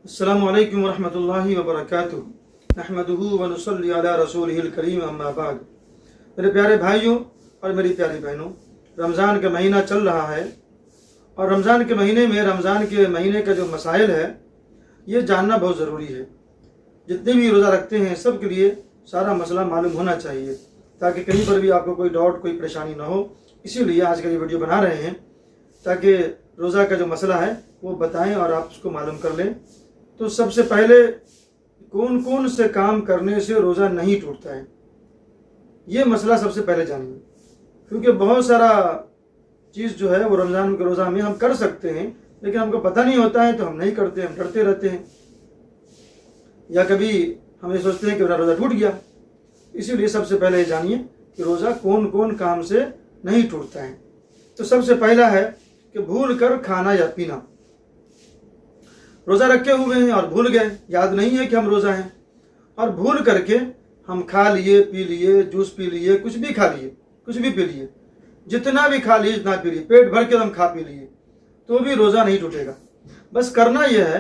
अस्सलामु अलैकुम वरहमतुल्लाहि वबरकातुहू नहमदुहू व नुसल्ली अला रसूलिहिल करीम अम्मा बाद। मेरे प्यारे भाइयों और मेरी प्यारी बहनों, रमज़ान का महीना चल रहा है और रमज़ान के महीने में रमज़ान के महीने का जो मसाइल है ये जानना बहुत ज़रूरी है। जितने भी रोज़ा रखते हैं सब के लिए सारा मसला मालूम होना चाहिए ताकि कहीं पर भी आपको कोई डाउट कोई परेशानी ना हो। इसीलिए आज का ये वीडियो बना रहे हैं ताकि रोज़ा का जो मसला है वो बताएं और आप उसको मालूम कर लें। तो सबसे पहले कौन कौन से काम करने से रोज़ा नहीं टूटता है ये मसला सबसे पहले जानिए, क्योंकि बहुत सारा चीज़ जो है वो रमज़ान के रोज़ा में हम कर सकते हैं लेकिन हमको पता नहीं होता है तो हम नहीं करते, हम डरते रहते हैं या कभी हम ये सोचते हैं कि मेरा रोज़ा टूट गया। इसीलिए सबसे पहले ये जानिए कि रोज़ा कौन कौन काम से नहीं टूटता है। तो सबसे पहला है कि भूल कर खाना या पीना। रोज़ा रखे हुए हैं और भूल गए, याद नहीं है कि हम रोज़ा हैं और भूल करके हम खा लिए, पी लिए, जूस पी लिए, कुछ भी खा लिए, कुछ भी पी लिए, जितना भी खा लिए, जितना पी लिए, पेट भर के हम खा पी लिए तो भी रोज़ा नहीं टूटेगा। बस करना यह है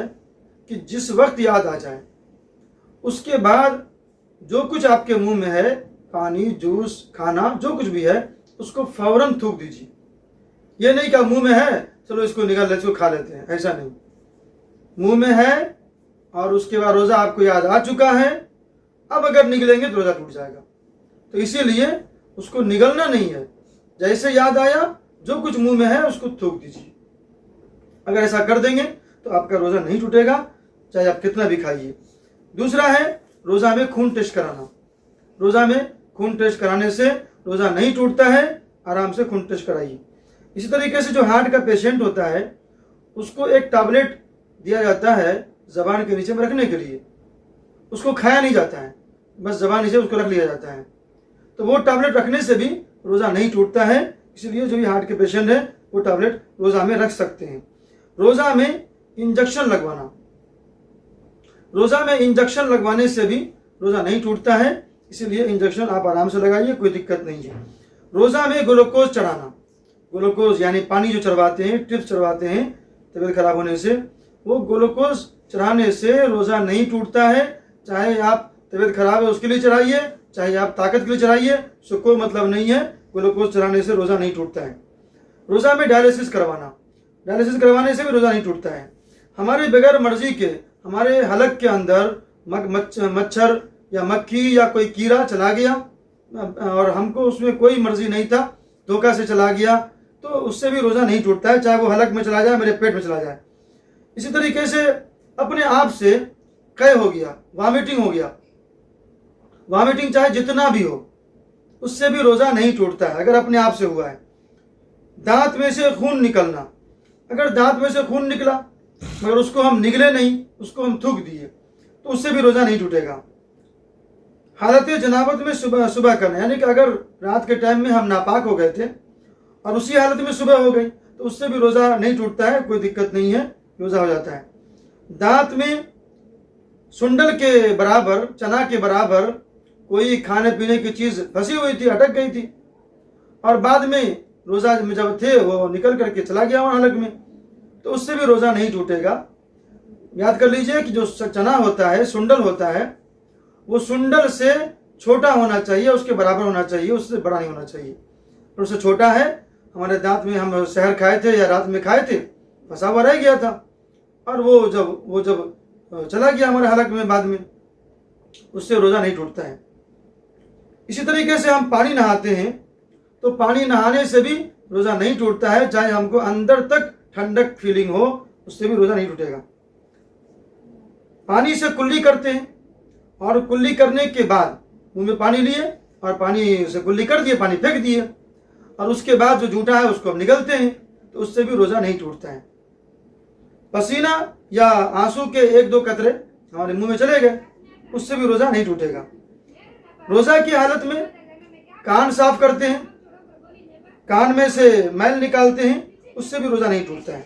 कि जिस वक्त याद आ जाए उसके बाद जो कुछ आपके मुंह में है, पानी, जूस, खाना, जो कुछ भी है, उसको फौरन थूक दीजिए। ये नहीं कि मुंह में है चलो इसको निकाल ले, इसको खा लेते हैं, ऐसा नहीं। मुंह में है और उसके बाद रोज़ा आपको याद आ चुका है, अब अगर निकलेंगे तो रोज़ा टूट जाएगा। तो इसीलिए उसको निगलना नहीं है, जैसे याद आया जो कुछ मुंह में है उसको थूक दीजिए। अगर ऐसा कर देंगे तो आपका रोज़ा नहीं टूटेगा, चाहे आप कितना भी खाइए। दूसरा है रोज़ा में खून टेस्ट कराना। रोज़ा में खून टेस्ट कराने से रोज़ा नहीं टूटता है, आराम से खून टेस्ट कराइए। इसी तरीके से जो हार्ट का पेशेंट होता है उसको एक टैबलेट दिया जाता है ज़बान के नीचे में रखने के लिए, उसको खाया नहीं जाता है, बस ज़बान नीचे उसको रख लिया जाता है। तो वो टैबलेट रखने से भी रोज़ा नहीं टूटता है। इसलिए जो भी हार्ट के पेशेंट है वो टैबलेट रोज़ा में रख सकते हैं। रोज़ा में इंजेक्शन लगवाना, रोज़ा में इंजेक्शन लगवाने से भी रोज़ा नहीं टूटता है, इसीलिए इंजेक्शन आप आराम से लगाइए, कोई दिक्कत नहीं है। रोज़ा में ग्लूकोज चढ़ाना, ग्लूकोज यानी पानी जो चढ़वाते हैं, टिप्स चढ़वाते हैं तबीयत खराब होने से, वो ग्लूकोज चढ़ाने से रोज़ा नहीं टूटता है। चाहे आप तबीयत खराब है उसके लिए चढ़ाइए, चाहे आप ताकत के लिए चढ़ाइए, उसको कोई मतलब नहीं है, ग्लूकोज चढ़ाने से रोज़ा नहीं टूटता है। रोज़ा में डायलिसिस करवाना, डायलिसिस करवाने से भी रोज़ा नहीं टूटता है। हमारे बगैर मर्जी के हमारे हलक के अंदर मच्छर या मक्खी या कोई कीड़ा चला गया और हमको उसमें कोई मर्जी नहीं था, धोखा से चला गया, तो उससे भी रोज़ा नहीं टूटता है, चाहे वो हलक में चला जाए, मेरे पेट में चला जाए। इसी तरीके से अपने आप से कह हो गया, वॉमिटिंग हो गया, वॉमिटिंग चाहे जितना भी हो उससे भी रोज़ा नहीं टूटता है अगर अपने आप से हुआ है। दांत में से खून निकलना, अगर दांत में से खून निकला मगर उसको हम निगले नहीं, उसको हम थूक दिए तो उससे भी रोज़ा नहीं टूटेगा। हालत जनाबत में सुबह सुबह करना, यानी कि अगर रात के टाइम में हम नापाक हो गए थे और उसी हालत में सुबह हो गई तो उससे भी रोज़ा नहीं टूटता है, कोई दिक्कत नहीं है, रोज़ा हो जाता है। दांत में सुंडल के बराबर, चना के बराबर कोई खाने पीने की चीज़ फंसी हुई थी, अटक गई थी और बाद में रोज़ा में जब थे वो निकल करके चला गया वहाँ हलक में, तो उससे भी रोज़ा नहीं टूटेगा। याद कर लीजिए कि जो चना होता है, सुंडल होता है, वो सुंडल से छोटा होना चाहिए, उसके बराबर होना चाहिए, उससे बड़ा नहीं होना चाहिए। और उससे छोटा है, हमारे दांत में हम शहर खाए थे या रात में खाए थे, फंसा हुआ रह गया था और वो जब चला गया हमारे हलक में बाद में, उससे रोज़ा नहीं टूटता है। इसी तरीके से हम पानी नहाते हैं तो पानी नहाने से भी रोज़ा नहीं टूटता है, चाहे हमको अंदर तक ठंडक फीलिंग हो, उससे भी रोज़ा नहीं टूटेगा। पानी से कुल्ली करते हैं और कुल्ली करने के बाद मुंह में पानी लिए और पानी से कुल्ली कर दिए, पानी फेंक दिए और उसके बाद जो जूठा है उसको हम निगलते हैं तो उससे भी रोज़ा नहीं टूटता है। पसीना या आंसू के एक दो कतरे हमारे मुंह में चले गए, उससे भी रोज़ा नहीं टूटेगा। रोज़ा की हालत में कान साफ करते हैं, कान में से मैल निकालते हैं, उससे भी रोज़ा नहीं टूटता है।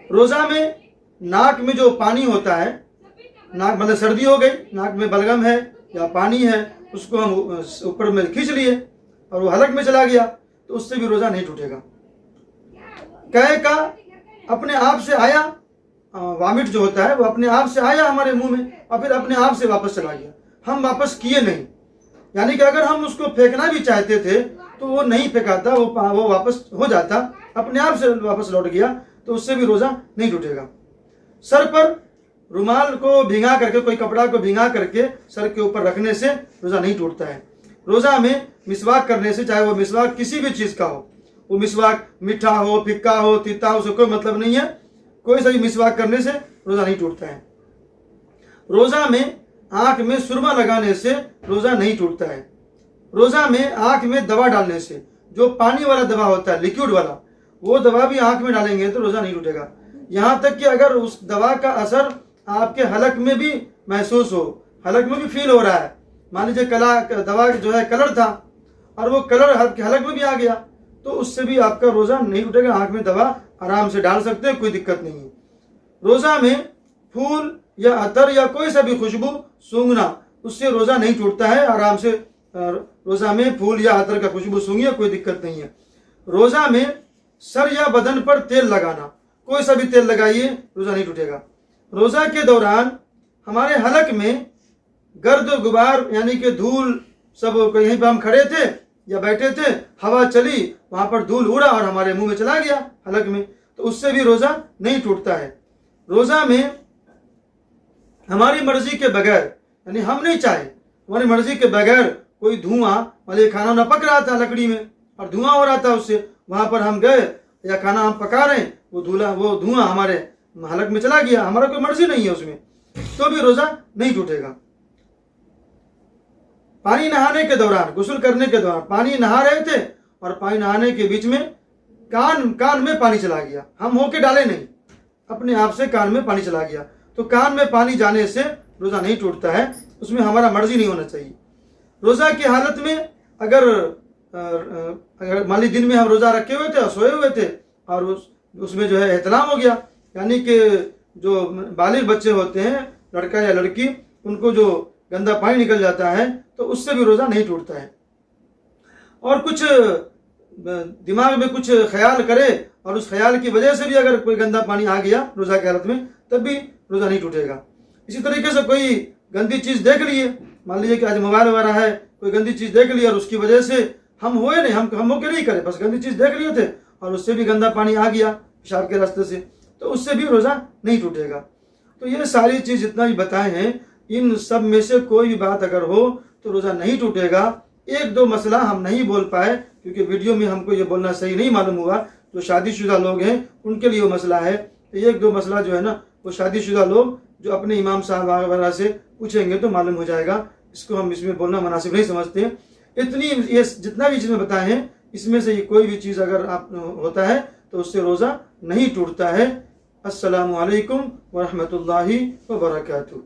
रोज़ा में नाक में जो पानी होता है, नाक मतलब सर्दी हो गई, नाक में बलगम है या पानी है, उसको हम ऊपर में खींच लिए और वो हलक में चला गया तो उससे भी रोज़ा नहीं टूटेगा। कह का अपने आप से आया वामिट जो होता है वो अपने आप से आया हमारे मुंह में और फिर अपने आप से वापस चला गया, हम वापस किए नहीं। यानी कि अगर हम उसको फेंकना भी चाहते थे तो वो नहीं फेंकाता, वो वापस हो जाता, अपने आप से वापस लौट गया, तो उससे भी रोज़ा नहीं टूटेगा। सर पर रुमाल को भिंगा करके, कोई कपड़ा को भिंगा करके सर के ऊपर रखने से रोज़ा नहीं टूटता है। रोज़ा में मिसवाक करने से, चाहे वो मिसवाक किसी भी चीज़ का हो, वो मिसवाक मीठा हो, फिक्का हो, तीता हो, उससे कोई मतलब नहीं है, कोई सा भी मिसवाक करने से रोज़ा नहीं टूटता है। रोज़ा में आँख में सुरमा लगाने से रोज़ा नहीं टूटता है। रोज़ा में आँख में दवा डालने से, जो पानी वाला दवा होता है, लिक्विड वाला, वो दवा भी आँख में डालेंगे तो रोज़ा नहीं टूटेगा। यहाँ तक कि अगर उस दवा का असर आपके हलक में भी महसूस हो, हलक में भी फील हो रहा है, मान लीजिए दवा जो है कलर था और वो कलर हलक में भी आ गया, तो उससे भी आपका रोज़ा नहीं टूटेगा। आँख में दवा आराम से डाल सकते हैं, कोई दिक्कत नहीं है। रोज़ा में फूल या अतर या कोई सा भी खुशबू सूंघना, उससे रोज़ा नहीं टूटता है। आराम से रोज़ा में फूल या अतर का खुशबू सूंघिए, कोई दिक्कत नहीं है। रोज़ा में सर या बदन पर तेल लगाना, कोई सा भी तेल लगाइए, रोज़ा नहीं टूटेगा। रोज़ा के दौरान हमारे हलक में गर्द गुबार यानी कि धूल, सब कहीं पर हम खड़े थे या बैठे थे, हवा चली, वहाँ पर धूल उड़ा और हमारे मुंह में चला गया हलक में, तो उससे भी रोज़ा नहीं टूटता है। रोज़ा में हमारी मर्जी के बगैर, यानी हम नहीं चाहे, हमारी मर्जी के बगैर कोई धुआं, मतलब खाना ना पक रहा था लकड़ी में और धुआं हो रहा था उससे, वहाँ पर हम गए या खाना हम पका रहे हैं, वो धुआं हमारे हलक में चला गया, हमारा कोई मर्जी नहीं है उसमें, तो भी रोज़ा नहीं टूटेगा। पानी नहाने के दौरान, गुस्ल करने के दौरान पानी नहा रहे थे और पानी नहाने के बीच में कान में पानी चला गया, हम होके डाले नहीं, अपने आप से कान में पानी चला गया, तो कान में पानी जाने से रोज़ा नहीं टूटता है, उसमें हमारा मर्जी नहीं होना चाहिए। रोज़ा की हालत में अगर मान लीजिए दिन में हम रोज़ा रखे हुए थे और सोए हुए थे और उसमें जो है एहतलाम हो गया, यानी कि जो बालिग बच्चे होते हैं, लड़का या लड़की, उनको जो गंदा पानी निकल जाता है, तो उससे भी रोज़ा नहीं टूटता है। और कुछ दिमाग में कुछ ख्याल करे और उस ख्याल की वजह से भी अगर कोई गंदा पानी आ गया रोज़ा की हालत में, तब भी रोज़ा नहीं टूटेगा। इसी तरीके से कोई गंदी चीज़ देख लिए, मान लीजिए कि आज मोबाइल वगैरह है, कोई गंदी चीज़ देख ली और उसकी वजह से हम हुए नहीं, हम होके नहीं करे, बस गंदी चीज़ देख लिए थे और उससे भी गंदा पानी आ गया पेशाब के रास्ते से, तो उससे भी रोज़ा नहीं टूटेगा। तो ये सारी चीज़ जितना भी बताए हैं, इन सब में से कोई भी बात अगर हो तो रोज़ा नहीं टूटेगा। एक दो मसला हम नहीं बोल पाए क्योंकि वीडियो में हमको ये बोलना सही नहीं मालूम हुआ, जो शादीशुदा लोग हैं उनके लिए वो मसला है। तो एक दो मसला जो है ना, वो शादीशुदा लोग जो अपने इमाम साहब वगैरह से पूछेंगे तो मालूम हो जाएगा, इसको हम इसमें बोलना मुनासिब नहीं समझते हैं। ये जितना भी चीज़ें बताए हैं, इसमें से ये कोई भी चीज़ अगर आप होता है तो उससे रोज़ा नहीं टूटता है। अस्सलामु अलैकुम व रहमतुल्लाहि व बरकातुहू।